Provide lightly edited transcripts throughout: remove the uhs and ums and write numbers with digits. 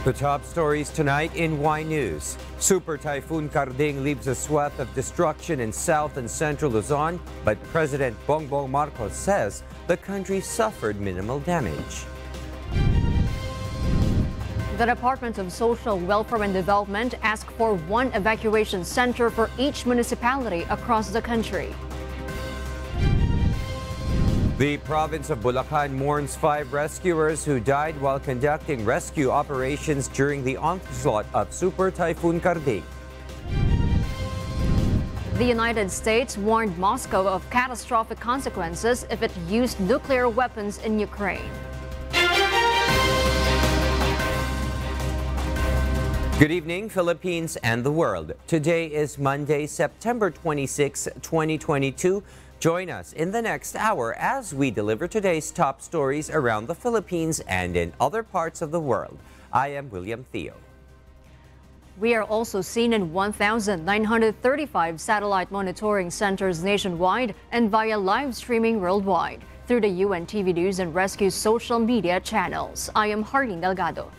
The top stories tonight in Y News. Super Typhoon Karding leaves a swath of destruction in South and Central Luzon, but President Bongbong Marcos says the country suffered minimal damage. The Department of Social Welfare and Development asked for one evacuation center for each municipality across the country. The province of Bulacan mourns 5 rescuers who died while conducting rescue operations during the onslaught of Super Typhoon Karding. The United States warned Moscow of catastrophic consequences if it used nuclear weapons in Ukraine. Good evening, Philippines and the world. Today is Monday, September 26, 2022. Join us in the next hour as we deliver today's top stories around the Philippines and in other parts of the world. I am William Theo. We are also seen in 1,935 satellite monitoring centers nationwide and via live streaming worldwide through the UNTV News and Rescue social media channels. I am Harleen Delgado.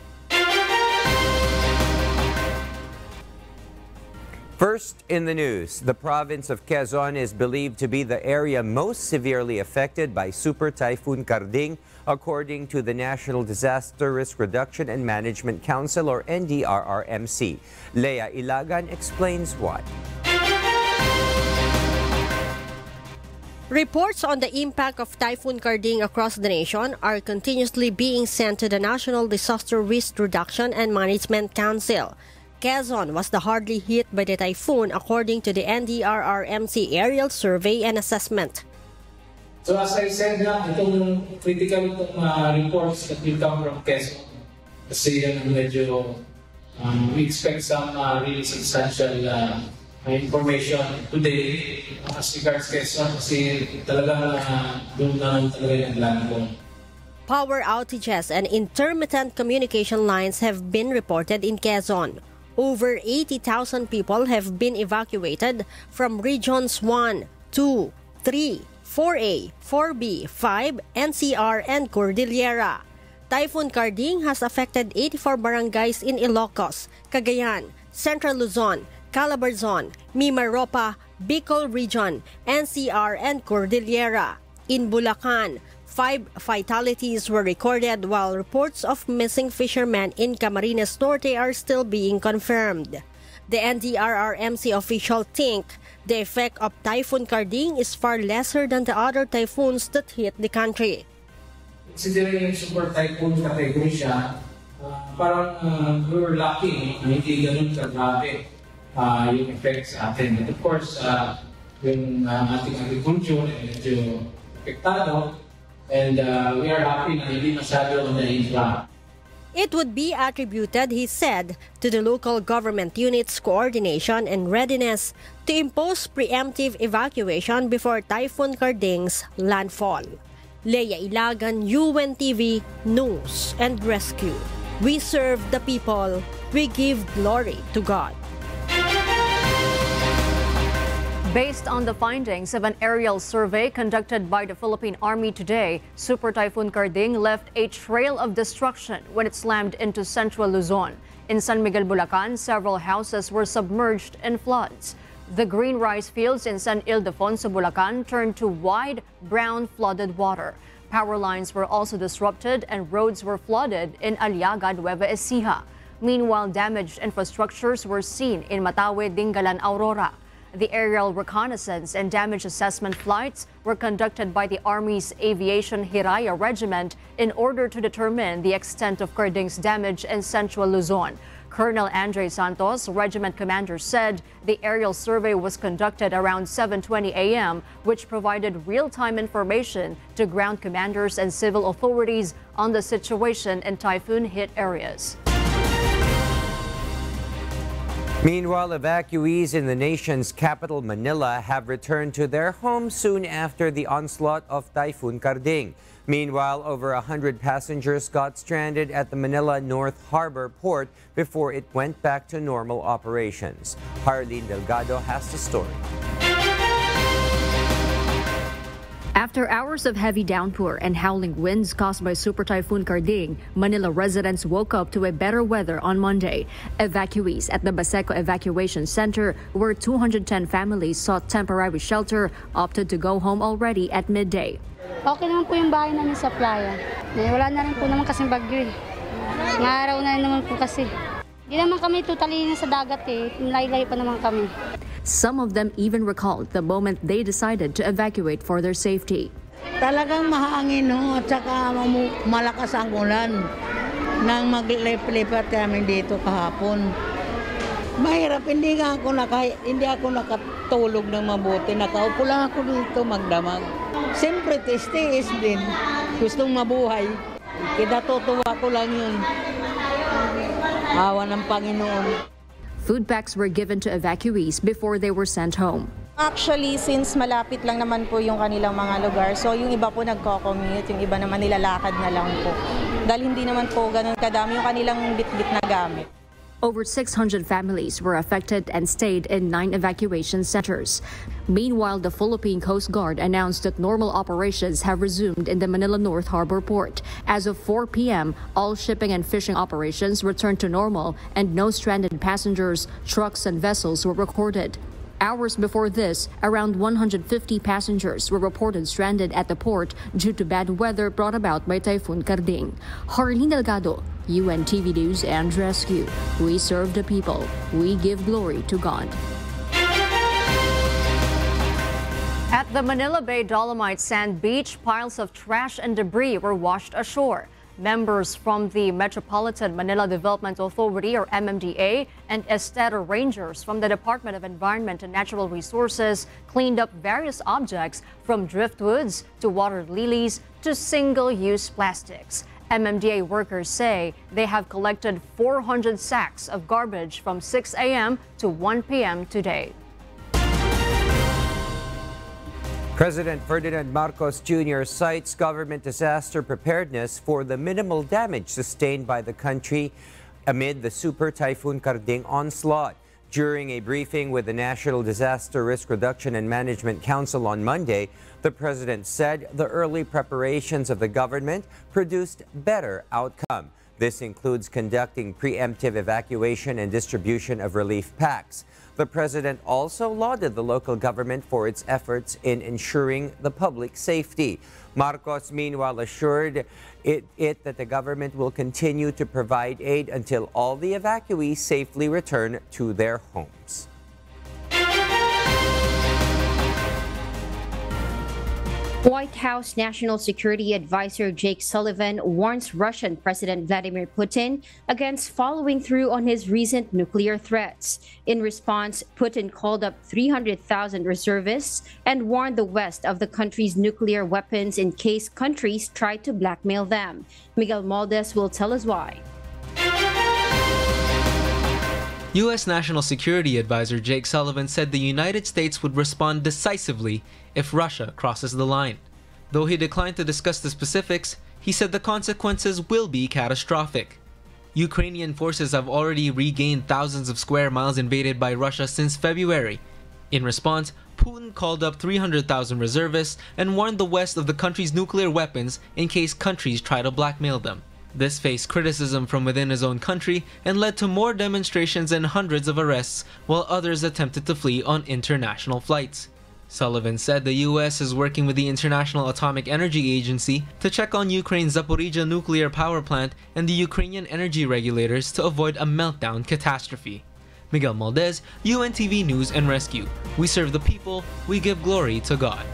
First in the news, the province of Quezon is believed to be the area most severely affected by Super Typhoon Karding, according to the National Disaster Risk Reduction and Management Council, or NDRRMC. Leah Ilagan explains why. Reports on the impact of Typhoon Karding across the nation are continuously being sent to the National Disaster Risk Reduction and Management Council. Quezon was the hardly hit by the typhoon according to the NDRRMC aerial survey and assessment. So as I said itong critical reports that will come from Quezon. Kasi medyo we expect some really substantial information today as regards Quezon kasi talagang doon na talaga yung landfall. Power outages and intermittent communication lines have been reported in Quezon. Over 80,000 people have been evacuated from regions 1, 2, 3, 4A, 4B, 5, NCR, and Cordillera. Typhoon Karding has affected 84 barangays in Ilocos, Cagayan, Central Luzon, Calabarzon, Mimaropa, Bicol Region, NCR, and Cordillera. In Bulacan, 5 fatalities were recorded while reports of missing fishermen in Camarines Norte are still being confirmed. The NDRRMC official think the effect of Typhoon Karding is far lesser than the other typhoons that hit the country. Considering yung super typhoon category siya, parang we were lucky na hindi ganun kagrabe yung effect sa atin. But of course, yung ating agriculture ay medyo apektado. And we are happy na hindi masyado na-infra. It would be attributed, he said, to the local government units' coordination and readiness to impose preemptive evacuation before Typhoon Karding's landfall. Leah Ilagan, UNTV News and Rescue. We serve the people. We give glory to God. Based on the findings of an aerial survey conducted by the Philippine Army today, Super Typhoon Karding left a trail of destruction when it slammed into central Luzon. In San Miguel, Bulacan, several houses were submerged in floods. The green rice fields in San Ildefonso, Bulacan turned to wide, brown flooded water. Power lines were also disrupted and roads were flooded in Aliaga, Nueva Ecija. Meanwhile, damaged infrastructures were seen in Matawe, Dingalan, Aurora. The aerial reconnaissance and damage assessment flights were conducted by the Army's Aviation Hiraya Regiment in order to determine the extent of Karding's damage in central Luzon. Colonel Andre Santos, regiment commander, said the aerial survey was conducted around 7:20 a.m., which provided real-time information to ground commanders and civil authorities on the situation in typhoon-hit areas. Meanwhile, evacuees in the nation's capital, Manila, have returned to their homes soon after the onslaught of Typhoon Karding. Meanwhile, over 100 passengers got stranded at the Manila North Harbor port before it went back to normal operations. Harleen Delgado has the story. After hours of heavy downpour and howling winds caused by Super Typhoon Karding, Manila residents woke up to a better weather on Monday. Evacuees at the Baseco Evacuation Center, where 210 families sought temporary shelter, opted to go home already at midday. Okay naman po yung bahay namin sa playa. Wala na rin po naman kasing bagyo eh. Nga araw na naman po kasi. Hindi naman kami totally sa dagat eh. Laylay pa naman kami. Some of them even recalled the moment they decided to evacuate for their safety. Talagang mahangin at saka malakas ang ulan nang maglipat kami dito kahapon. Mahirap, hindi ako nakatulog ng mabuti. Nakaupo lang ako dito magdamag. Siyempre, tiis din. Gustong mabuhay. Kinatutuwa ko lang yun. Awa ng Panginoon. Food packs were given to evacuees before they were sent home. Actually, since malapit lang naman po yung kanilang mga lugar, so yung iba po nagko-commute, yung iba naman nilalakad na lang po. Dahil hindi naman po ganun kadami yung kanilang bit-bit na gamit. Over 600 families were affected and stayed in 9 evacuation centers. Meanwhile, the Philippine Coast Guard announced that normal operations have resumed in the Manila North Harbor Port. As of 4 p.m., all shipping and fishing operations returned to normal and no stranded passengers, trucks, and vessels were recorded. Hours before this, around 150 passengers were reported stranded at the port due to bad weather brought about by Typhoon Karding. Harleen Delgado, UNTV News and Rescue. We serve the people. We give glory to God. At the Manila Bay Dolomite Sand Beach, piles of trash and debris were washed ashore. Members from the Metropolitan Manila Development Authority, or MMDA, and Estero Rangers from the Department of Environment and Natural Resources cleaned up various objects from driftwoods to water lilies to single-use plastics. MMDA workers say they have collected 400 sacks of garbage from 6 a.m. to 1 p.m. today. President Ferdinand Marcos Jr. cites government disaster preparedness for the minimal damage sustained by the country amid the Super Typhoon Karding onslaught. During a briefing with the National Disaster Risk Reduction and Management Council on Monday, the president said the early preparations of the government produced better outcome. This includes conducting preemptive evacuation and distribution of relief packs. The president also lauded the local government for its efforts in ensuring the public safety. Marcos, meanwhile, assured it that the government will continue to provide aid until all the evacuees safely return to their homes. White House National Security Advisor Jake Sullivan warns Russian President Vladimir Putin against following through on his recent nuclear threats. In response, Putin called up 300,000 reservists and warned the West of the country's nuclear weapons in case countries try to blackmail them. Miguel Maldes will tell us why. U.S. National Security Advisor Jake Sullivan said the United States would respond decisively if Russia crosses the line. Though he declined to discuss the specifics, he said the consequences will be catastrophic. Ukrainian forces have already regained thousands of square miles invaded by Russia since February. In response, Putin called up 300,000 reservists and warned the West of the country's nuclear weapons in case countries try to blackmail them. This faced criticism from within his own country and led to more demonstrations and hundreds of arrests, while others attempted to flee on international flights. Sullivan said the U.S. is working with the International Atomic Energy Agency to check on Ukraine's Zaporizhzhia nuclear power plant and the Ukrainian energy regulators to avoid a meltdown catastrophe. Miguel Maldes, UNTV News and Rescue. We serve the people, we give glory to God.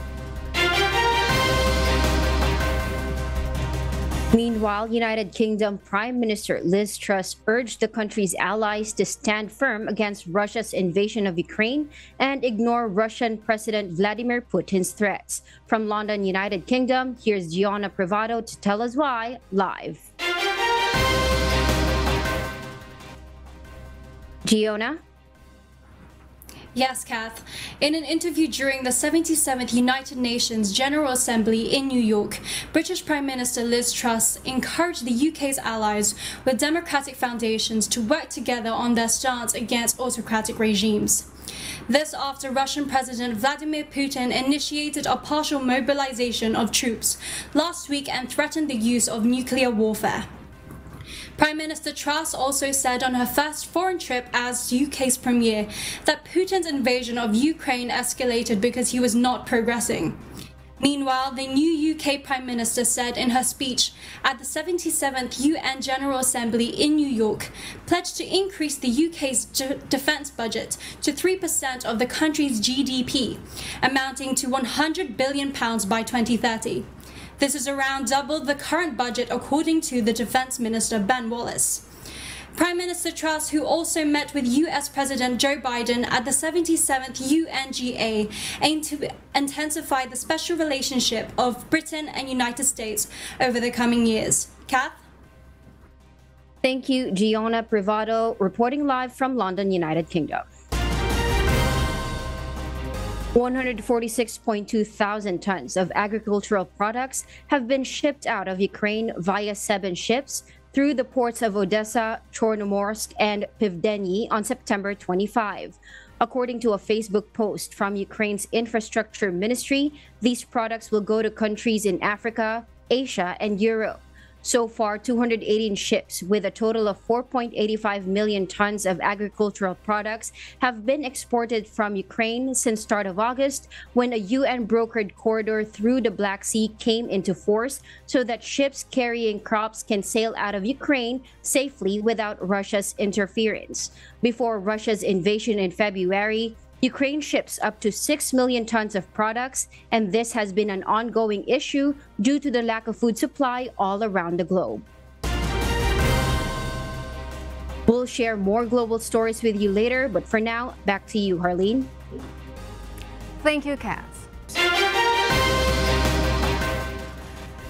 Meanwhile, United Kingdom Prime Minister Liz Truss urged the country's allies to stand firm against Russia's invasion of Ukraine and ignore Russian President Vladimir Putin's threats. From London, United Kingdom, here's Gianna Privado to tell us why, live. Gianna? Yes, Kath. In an interview during the 77th United Nations General Assembly in New York, British Prime Minister Liz Truss encouraged the UK's allies with democratic foundations to work together on their stance against autocratic regimes. This after Russian President Vladimir Putin initiated a partial mobilization of troops last week and threatened the use of nuclear warfare. Prime Minister Truss also said on her first foreign trip as UK's premier that Putin's invasion of Ukraine escalated because he was not progressing. Meanwhile, the new UK Prime Minister said in her speech at the 77th UN General Assembly in New York, pledged to increase the UK's defence budget to 3% of the country's GDP, amounting to £100 billion by 2030. This is around double the current budget, according to the Defence Minister Ben Wallace. Prime Minister Truss, who also met with US President Joe Biden at the 77th UNGA, aimed to intensify the special relationship of Britain and United States over the coming years. Kath? Thank you, Gianna Privado, reporting live from London, United Kingdom. 146.2 thousand tons of agricultural products have been shipped out of Ukraine via 7 ships through the ports of Odessa, Chornomorsk, and Pivdeny on September 25. According to a Facebook post from Ukraine's infrastructure ministry, these products will go to countries in Africa, Asia, and Europe. So far, 218 ships with a total of 4.85 million tons of agricultural products have been exported from Ukraine since start of August, when a UN-brokered corridor through the Black Sea came into force so that ships carrying crops can sail out of Ukraine safely without Russia's interference. Before Russia's invasion in February, Ukraine ships up to 6 million tons of products, and this has been an ongoing issue due to the lack of food supply all around the globe. We'll share more global stories with you later, but for now, back to you, Harleen. Thank you, Kath.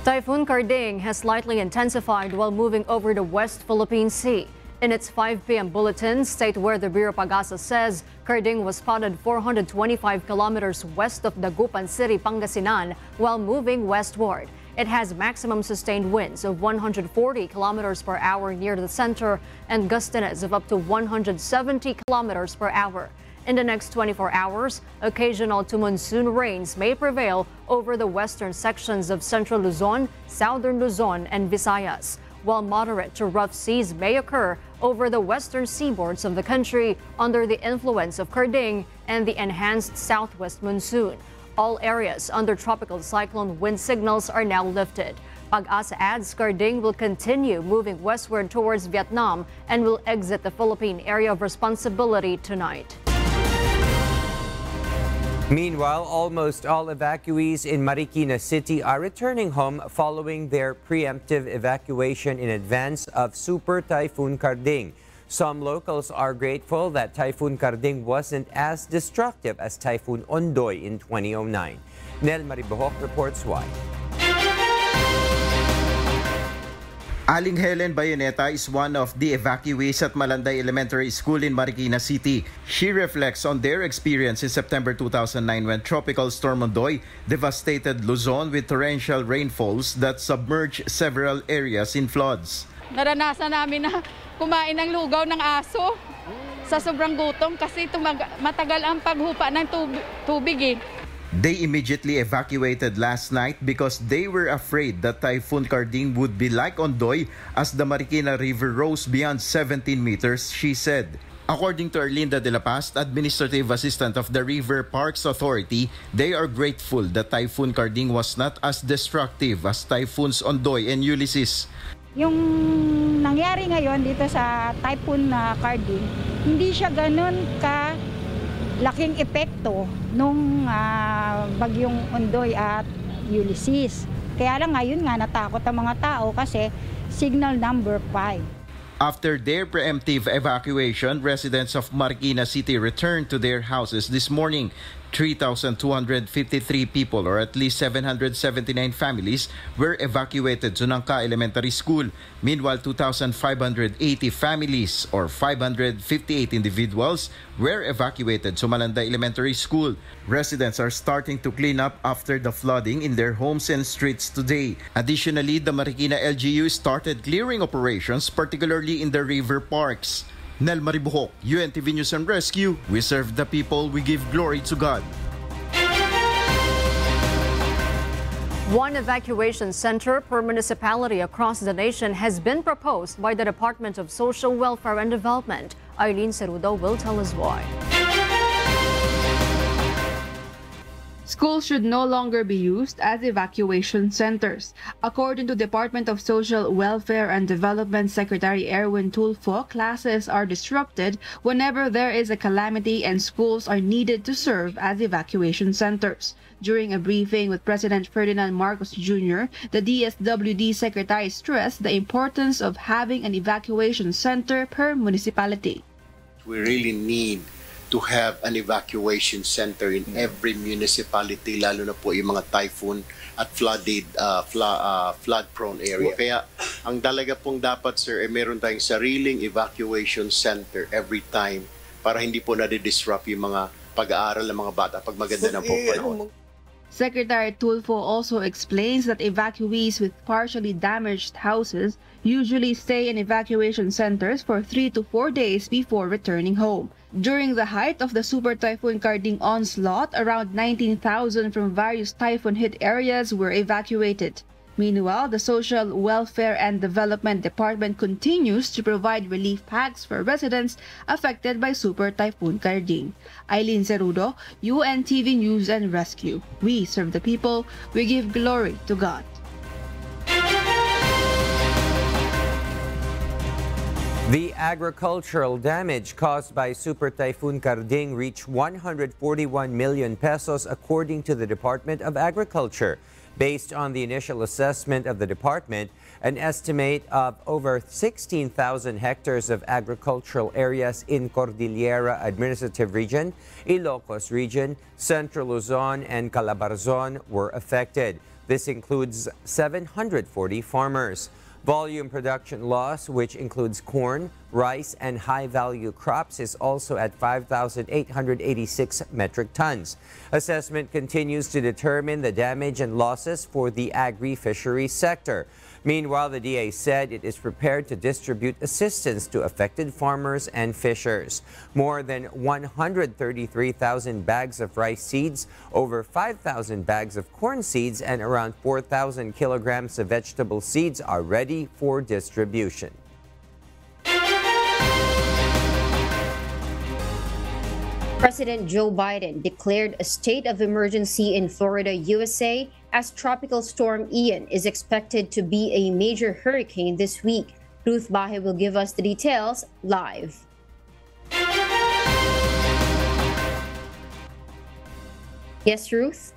Typhoon Karding has slightly intensified while moving over the West Philippine Sea. In its 5 p.m. bulletin, State Weather Bureau Pagasa says Karding was spotted 425 kilometers west of Dagupan City, Pangasinan, while moving westward. It has maximum sustained winds of 140 kilometers per hour near the center and gustiness of up to 170 kilometers per hour. In the next 24 hours, occasional to monsoon rains may prevail over the western sections of central Luzon, southern Luzon, and Visayas, while moderate to rough seas may occur over the western seaboards of the country under the influence of Karding and the enhanced southwest monsoon. All areas under tropical cyclone wind signals are now lifted. Pag-asa adds Karding will continue moving westward towards Vietnam and will exit the Philippine area of responsibility tonight. Meanwhile, almost all evacuees in Marikina City are returning home following their preemptive evacuation in advance of Super Typhoon Karding. Some locals are grateful that Typhoon Karding wasn't as destructive as Typhoon Ondoy in 2009. Nel Maribohok reports why. Aling Helen Bayaneta is one of the evacuees at Malanday Elementary School in Marikina City. She reflects on their experience in September 2009 when Tropical Storm Ondoy devastated Luzon with torrential rainfalls that submerged several areas in floods. Naranasan namin na kumain ng lugaw ng aso sa sobrang gutom kasi matagal ang paghupa ng tubig. They immediately evacuated last night because they were afraid that Typhoon Karding would be like Ondoy as the Marikina River rose beyond 17 meters, she said. According to Erlinda de la Paz, Administrative Assistant of the River Parks Authority, they are grateful that Typhoon Karding was not as destructive as Typhoons Ondoy and Ulysses. Yung nangyari ngayon dito sa Typhoon Karding, hindi siya ganun ka laking epekto nung bagyong Ondoy at Ulysses. Kaya lang ngayon nga natakot ang mga tao kasi signal number 5. After their preemptive evacuation, residents of Marikina City returned to their houses this morning. 3,253 people, or at least 779 families, were evacuated to Nangka Elementary School. Meanwhile, 2,580 families, or 558 individuals, were evacuated to Malanday Elementary School. Residents are starting to clean up after the flooding in their homes and streets today. Additionally, the Marikina LGU started clearing operations, particularly in the river parks. Nel Maribuhok, UNTV News and Rescue. We serve the people, we give glory to God. One evacuation center per municipality across the nation has been proposed by the Department of Social Welfare and Development. Eileen Cerudo will tell us why. Schools should no longer be used as evacuation centers. According to Department of Social Welfare and Development Secretary Erwin Tulfo, classes are disrupted whenever there is a calamity and schools are needed to serve as evacuation centers. During a briefing with President Ferdinand Marcos Jr., the DSWD Secretary stressed the importance of having an evacuation center per municipality. We really need to have an evacuation center in every municipality, lalo na po yung mga typhoon at flood-prone area. Kaya ang talaga pong dapat, sir, meron tayong sariling evacuation center every time para hindi po nadi-disrupt yung mga pag-aaral ng mga bata pag maganda na po panahon. Secretary Tulfo also explains that evacuees with partially damaged houses usually stay in evacuation centers for 3 to 4 days before returning home. During the height of the Super Typhoon Karding onslaught, around 19,000 from various typhoon-hit areas were evacuated. Meanwhile, the Social Welfare and Development Department continues to provide relief packs for residents affected by Super Typhoon Karding. Eileen Cerudo, UNTV News and Rescue. We serve the people, we give glory to God. The agricultural damage caused by Super Typhoon Karding reached 141 million pesos according to the Department of Agriculture. Based on the initial assessment of the department, an estimate of over 16,000 hectares of agricultural areas in Cordillera Administrative Region, Ilocos Region, Central Luzon, and Calabarzon were affected. This includes 740 farmers. Volume production loss, which includes corn, rice, and high-value crops, is also at 5,886 metric tons. Assessment continues to determine the damage and losses for the agri-fishery sector. Meanwhile, the DA said it is prepared to distribute assistance to affected farmers and fishers. More than 133,000 bags of rice seeds, over 5,000 bags of corn seeds, and around 4,000 kilograms of vegetable seeds are ready for distribution. President Joe Biden declared a state of emergency in Florida, USA, as Tropical Storm Ian is expected to be a major hurricane this week. Ruth Bahe will give us the details live. Yes, Ruth?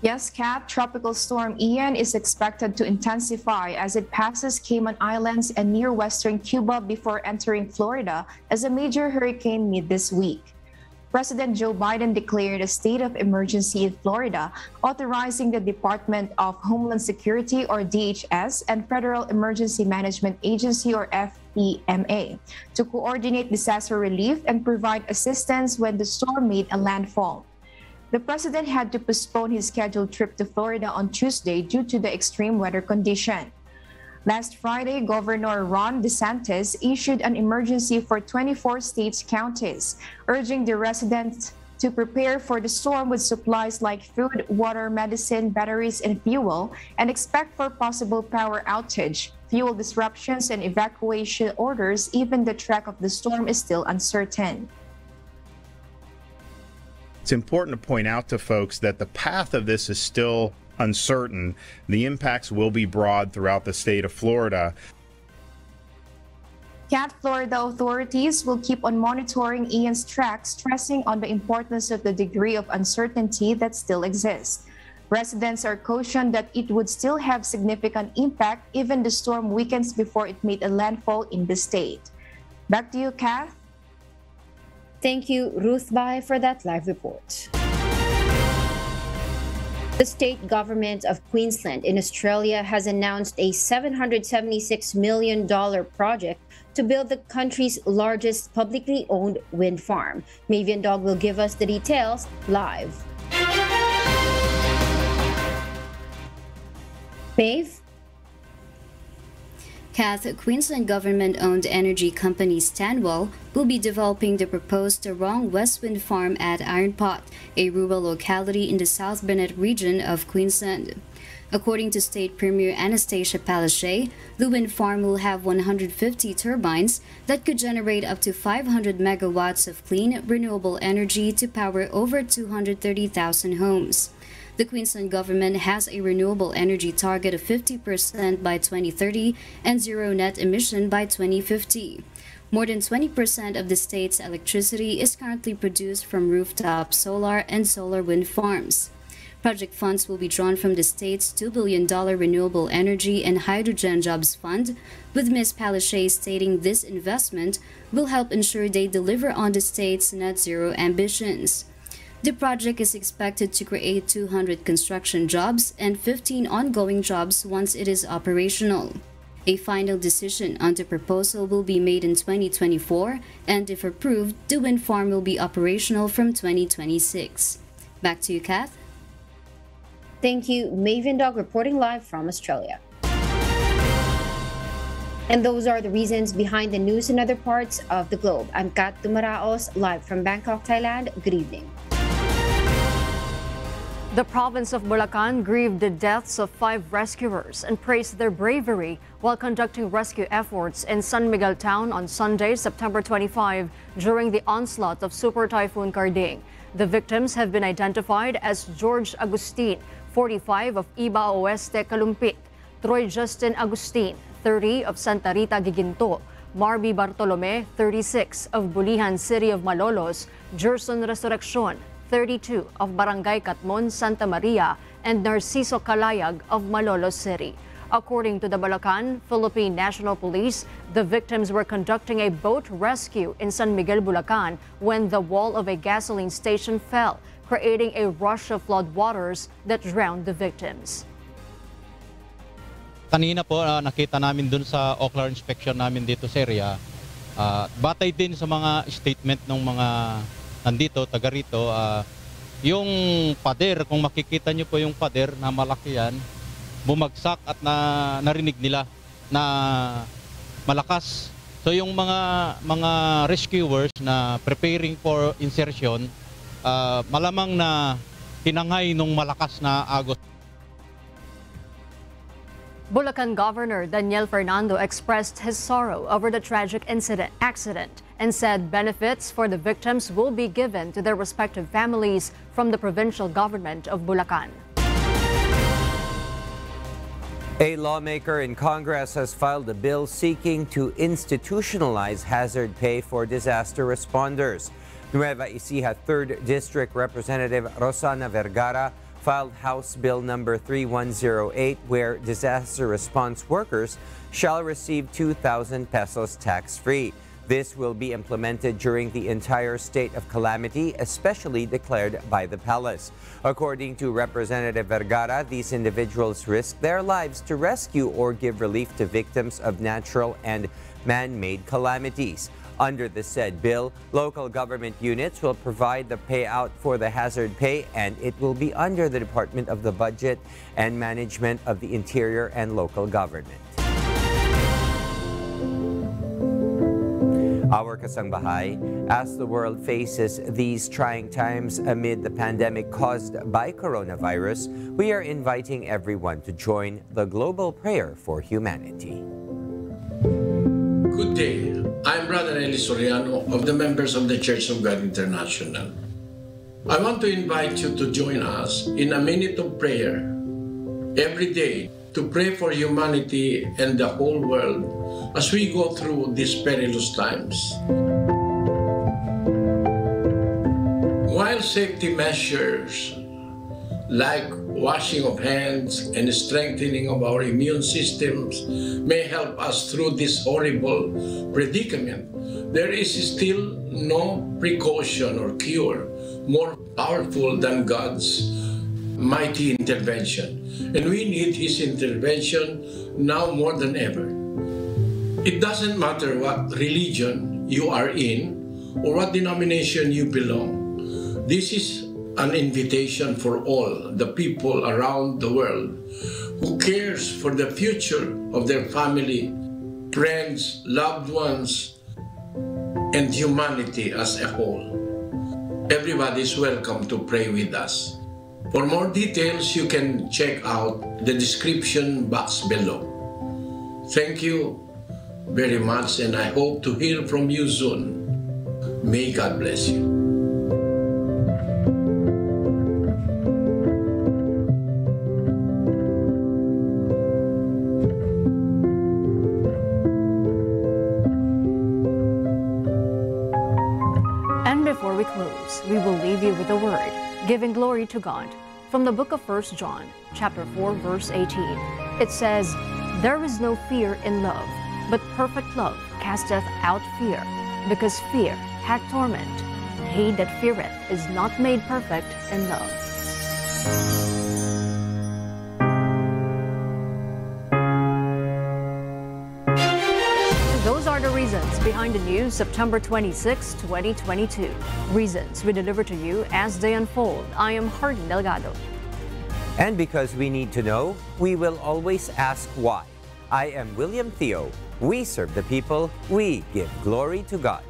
Yes, Kat, Tropical Storm Ian is expected to intensify as it passes Cayman Islands and near western Cuba before entering Florida as a major hurricane mid this week. President Joe Biden declared a state of emergency in Florida, authorizing the Department of Homeland Security, or DHS, and Federal Emergency Management Agency, or FEMA, to coordinate disaster relief and provide assistance when the storm made a landfall. The president had to postpone his scheduled trip to Florida on Tuesday due to the extreme weather condition. Last Friday, Governor Ron DeSantis issued an emergency for 24 states' counties, urging the residents to prepare for the storm with supplies like food, water, medicine, batteries, and fuel, and expect for possible power outage, fuel disruptions, and evacuation orders. Even the track of the storm is still uncertain. It's important to point out to folks that the path of this is still uncertain. The impacts will be broad throughout the state of Florida. Florida authorities will keep on monitoring Ian's track, stressing on the importance of the degree of uncertainty that still exists. Residents are cautioned that it would still have significant impact even the storm weakens before it made a landfall in the state. Back to you, Kath. Thank you, Ruth Bahe, for that live report. The state government of Queensland in Australia has announced a $776 million project to build the country's largest publicly owned wind farm. Mavian Dog will give us the details live. Maeve? Kath, Queensland government-owned energy company Stanwell will be developing the proposed Tarong West Wind Farm at Iron Pot, a rural locality in the South Burnett region of Queensland. According to State Premier Anastasia Palaszczuk, the wind farm will have 150 turbines that could generate up to 500 megawatts of clean, renewable energy to power over 230,000 homes. The Queensland government has a renewable energy target of 50% by 2030 and zero net emission by 2050. More than 20% of the state's electricity is currently produced from rooftop solar and solar wind farms. Project funds will be drawn from the state's $2 billion Renewable Energy and Hydrogen Jobs Fund, with Ms. Palaszczuk stating this investment will help ensure they deliver on the state's net zero ambitions. The project is expected to create 200 construction jobs and 15 ongoing jobs once it is operational. A final decision on the proposal will be made in 2024, and if approved, the wind farm will be operational from 2026. Back to you, Kath. Thank you, Maven Dog, reporting live from Australia. And those are the reasons behind the news in other parts of the globe. I'm Kat Tumaraos, live from Bangkok, Thailand. Good evening. The province of Bulacan grieved the deaths of 5 rescuers and praised their bravery while conducting rescue efforts in San Miguel town on Sunday, September 25, during the onslaught of Super Typhoon Karding. The victims have been identified as George Agustin, 45, of Iba Oeste, Kalumpit; Troy Justin Agustin, 30, of Santa Rita, Giginto; Marby Bartolome, 36, of Bulihan City of Malolos; Gerson Resurreccion, 32, of Barangay Catmon, Santa Maria; and Narciso Calayag of Malolos City. According to the Bulacan Philippine National Police, the victims were conducting a boat rescue in San Miguel, Bulacan when the wall of a gasoline station fell, creating a rush of flood waters that drowned the victims. Kanina po nakita namin dun sa ocular inspection namin dito sa area, batay din sa mga statement ng mga nandito, taga rito, yung pader, kung makikita nyo po yung pader na malaki yan, bumagsak at narinig nila na malakas. So yung mga rescuers na preparing for insertion, malamang na tinangay nung malakas na agos. Bulacan Governor Daniel Fernando expressed his sorrow over the tragic accident and said benefits for the victims will be given to their respective families from the provincial government of Bulacan. A lawmaker in Congress has filed a bill seeking to institutionalize hazard pay for disaster responders. Nueva Ecija 3rd District Representative Rosana Vergara filed House Bill number 3108, where disaster response workers shall receive 2,000 pesos tax-free. This will be implemented during the entire state of calamity, especially declared by the palace. According to Representative Vergara, these individuals risk their lives to rescue or give relief to victims of natural and man-made calamities. Under the said bill, local government units will provide the payout for the hazard pay, and it will be under the Department of the Budget and Management of the Interior and Local Government. Our kasangbahay, as the world faces these trying times amid the pandemic caused by coronavirus, we are inviting everyone to join the global prayer for humanity. Good day. I'm Brother Eli Soriano of the members of the Church of God International. I want to invite you to join us in a minute of prayer every day to pray for humanity and the whole world as we go through these perilous times. While safety measures like washing of hands and strengthening of our immune systems may help us through this horrible predicament, there is still no precaution or cure more powerful than God's mighty intervention. And we need His intervention now more than ever. It doesn't matter what religion you are in or what denomination you belong. This is an invitation for all the people around the world who cares for the future of their family friends, loved ones, and humanity as a whole. Everybody is welcome to pray with us. For more details, you can check out the description box below. Thank you very much, and I hope to hear from you soon. May God bless you. And before we close, we will leave you with a word, giving glory to God. From the book of 1 John, chapter 4, verse 18, it says, "There is no fear in love, but perfect love casteth out fear, because fear hath torment. He that feareth is not made perfect in love." Those are the reasons behind the news September 26, 2022. Reasons we deliver to you as they unfold. I am Hardin Delgado. And because we need to know, we will always ask why. I am William Theo. We serve the people. We give glory to God.